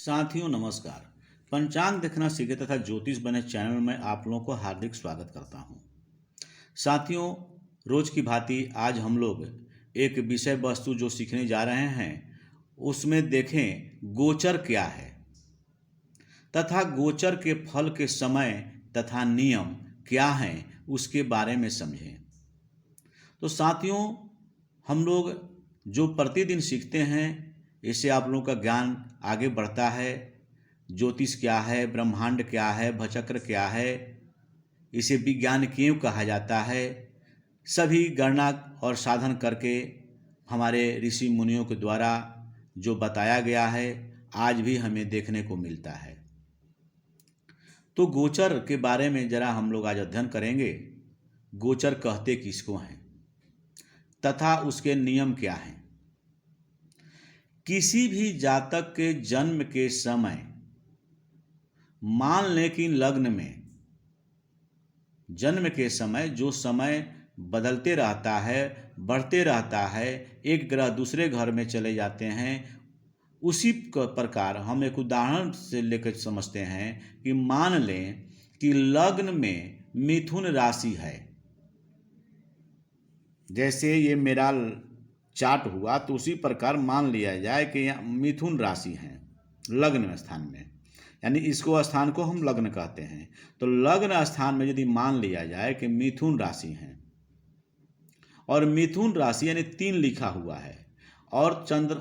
साथियों नमस्कार। पंचांग देखना सीखे तथा ज्योतिष बने चैनल में आप लोगों को हार्दिक स्वागत करता हूं। साथियों, रोज की भांति आज हम लोग एक विषय वस्तु जो सीखने जा रहे हैं उसमें देखें गोचर क्या है तथा गोचर के फल के समय तथा नियम क्या हैं उसके बारे में समझें। तो साथियों, हम लोग जो प्रतिदिन सीखते हैं इससे आप लोगों का ज्ञान आगे बढ़ता है। ज्योतिष क्या है, ब्रह्मांड क्या है, भचक्र क्या है, इसे विज्ञान क्यों कहा जाता है, सभी गणना और साधन करके हमारे ऋषि मुनियों के द्वारा जो बताया गया है आज भी हमें देखने को मिलता है। तो गोचर के बारे में जरा हम लोग आज अध्ययन करेंगे। गोचर कहते किसको हैं तथा उसके नियम क्या हैं। किसी भी जातक के जन्म के समय मान लें कि लग्न में जन्म के समय जो समय बदलते रहता है, बढ़ते रहता है, एक ग्रह दूसरे घर में चले जाते हैं, उसी प्रकार हम एक उदाहरण से लेकर समझते हैं कि मान लें कि लग्न में मिथुन राशि है। जैसे ये मेरा चार्ट हुआ तो उसी प्रकार मान लिया जाए कि यहाँ मिथुन राशि है लग्न स्थान में, यानी इसको स्थान को हम लग्न कहते हैं। तो लग्न स्थान में यदि मान लिया जाए कि मिथुन राशि है और मिथुन राशि यानी 3 लिखा हुआ है और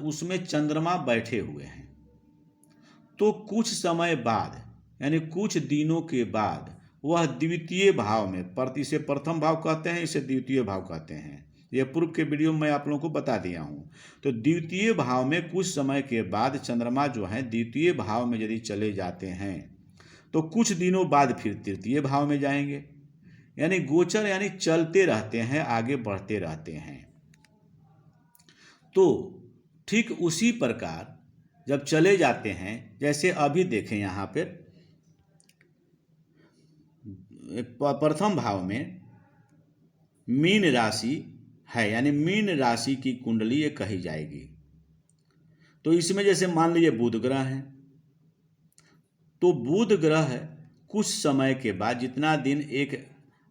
उसमें चंद्रमा बैठे हुए हैं, तो कुछ समय बाद यानी कुछ दिनों के बाद वह द्वितीय भाव में, इसे प्रथम भाव कहते हैं, इसे द्वितीय भाव कहते हैं। यह पूर्व के वीडियो में आप लोगों को बता दिया हूँ। तो द्वितीय भाव में कुछ समय के बाद चंद्रमा जो है द्वितीय भाव में यदि चले जाते हैं तो कुछ दिनों बाद फिर तृतीय भाव में जाएंगे। यानी गोचर यानी चलते रहते हैं, आगे बढ़ते रहते हैं। तो ठीक उसी प्रकार जब चले जाते हैं, जैसे अभी देखें यहाँ पर प्रथम भाव में मीन राशि है, यानी मीन राशि की कुंडली ये कही जाएगी। तो इसमें जैसे मान लीजिए बुध ग्रह है, तो बुध ग्रह कुछ समय के बाद जितना दिन एक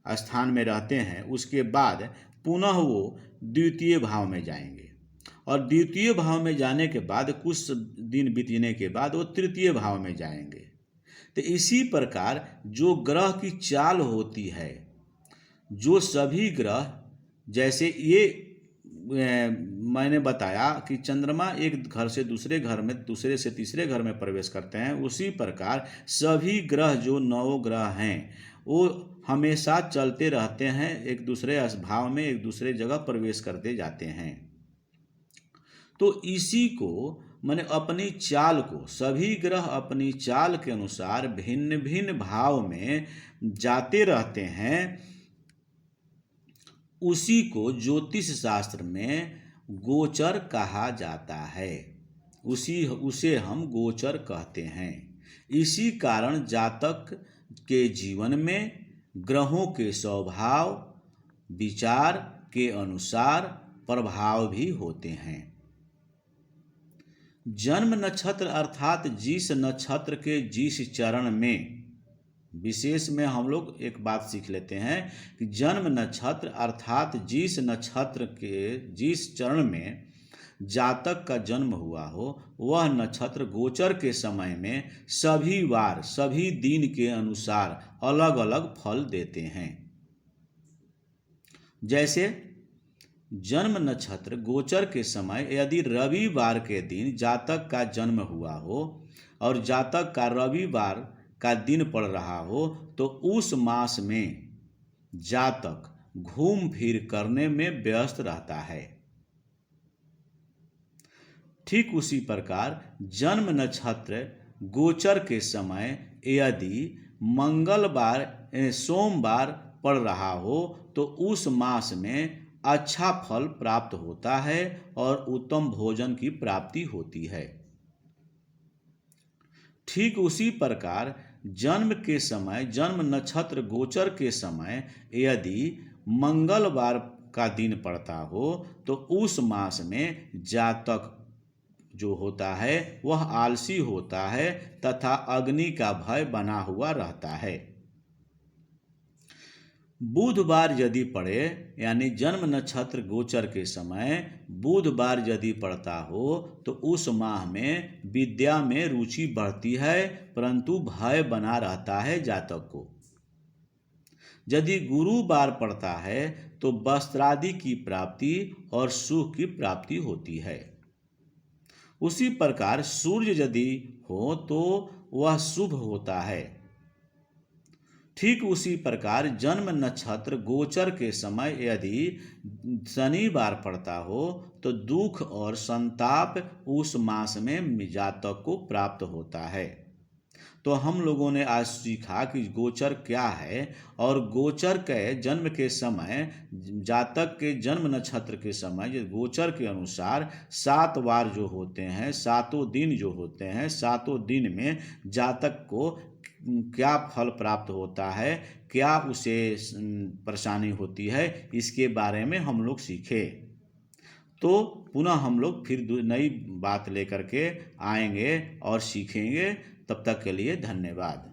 स्थान में रहते हैं उसके बाद पुनः वो द्वितीय भाव में जाएंगे और द्वितीय भाव में जाने के बाद कुछ दिन बीतने के बाद वो तृतीय भाव में जाएंगे। तो इसी प्रकार जो ग्रह की चाल होती है, जो सभी ग्रह, जैसे ये मैंने बताया कि चंद्रमा एक घर से दूसरे घर में, दूसरे से तीसरे घर में प्रवेश करते हैं, उसी प्रकार सभी ग्रह जो 9 ग्रह हैं वो हमेशा चलते रहते हैं, एक दूसरे भाव में एक दूसरे जगह प्रवेश करते जाते हैं। तो इसी को मैंने अपनी चाल को, सभी ग्रह अपनी चाल के अनुसार भिन्न भिन्न भाव में जाते रहते हैं, उसी को ज्योतिष शास्त्र में गोचर कहा जाता है। उसे हम गोचर कहते हैं। इसी कारण जातक के जीवन में ग्रहों के स्वभाव विचार के अनुसार प्रभाव भी होते हैं। जन्म नक्षत्र अर्थात जिस नक्षत्र के जिस चरण में, विशेष में हम लोग एक बात सीख लेते हैं कि जन्म नक्षत्र अर्थात जिस नक्षत्र के जिस चरण में जातक का जन्म हुआ हो वह नक्षत्र गोचर के समय में सभी वार सभी दिन के अनुसार अलग अलग फल देते हैं। जैसे जन्म नक्षत्र गोचर के समय यदि रविवार के दिन जातक का जन्म हुआ हो और जातक का रविवार का दिन पड़ रहा हो तो उस मास में जातक घूम फिर करने में व्यस्त रहता है। ठीक उसी प्रकार जन्म नक्षत्र गोचर के समय यदि मंगलवार सोमवार पड़ रहा हो तो उस मास में अच्छा फल प्राप्त होता है और उत्तम भोजन की प्राप्ति होती है। ठीक उसी प्रकार जन्म के समय, जन्म नक्षत्र गोचर के समय यदि मंगलवार का दिन पड़ता हो तो उस मास में जातक जो होता है वह आलसी होता है तथा अग्नि का भय बना हुआ रहता है। बुधवार यदि पड़े यानी जन्म नक्षत्र गोचर के समय बुधवार यदि पड़ता हो तो उस माह में विद्या में रुचि बढ़ती है, परंतु भय बना रहता है जातक को। यदि गुरुवार पड़ता है तो वस्त्रादि की प्राप्ति और सुख की प्राप्ति होती है। उसी प्रकार सूर्य यदि हो तो वह शुभ होता है। ठीक उसी प्रकार जन्म नक्षत्र गोचर के समय यदि शनिवार पड़ता हो तो दुख और संताप उस मास में जातक को प्राप्त होता है। तो हम लोगों ने आज सीखा कि गोचर क्या है और गोचर के जन्म के समय जातक के जन्म नक्षत्र के समय गोचर के अनुसार 7 वार जो होते हैं, 7 दिन जो होते हैं, 7 दिन में जातक को क्या फल प्राप्त होता है, क्या उसे परेशानी होती है, इसके बारे में हम लोग सीखे। तो पुनः हम लोग फिर नई बात लेकर के आएंगे और सीखेंगे। तब तक के लिए धन्यवाद।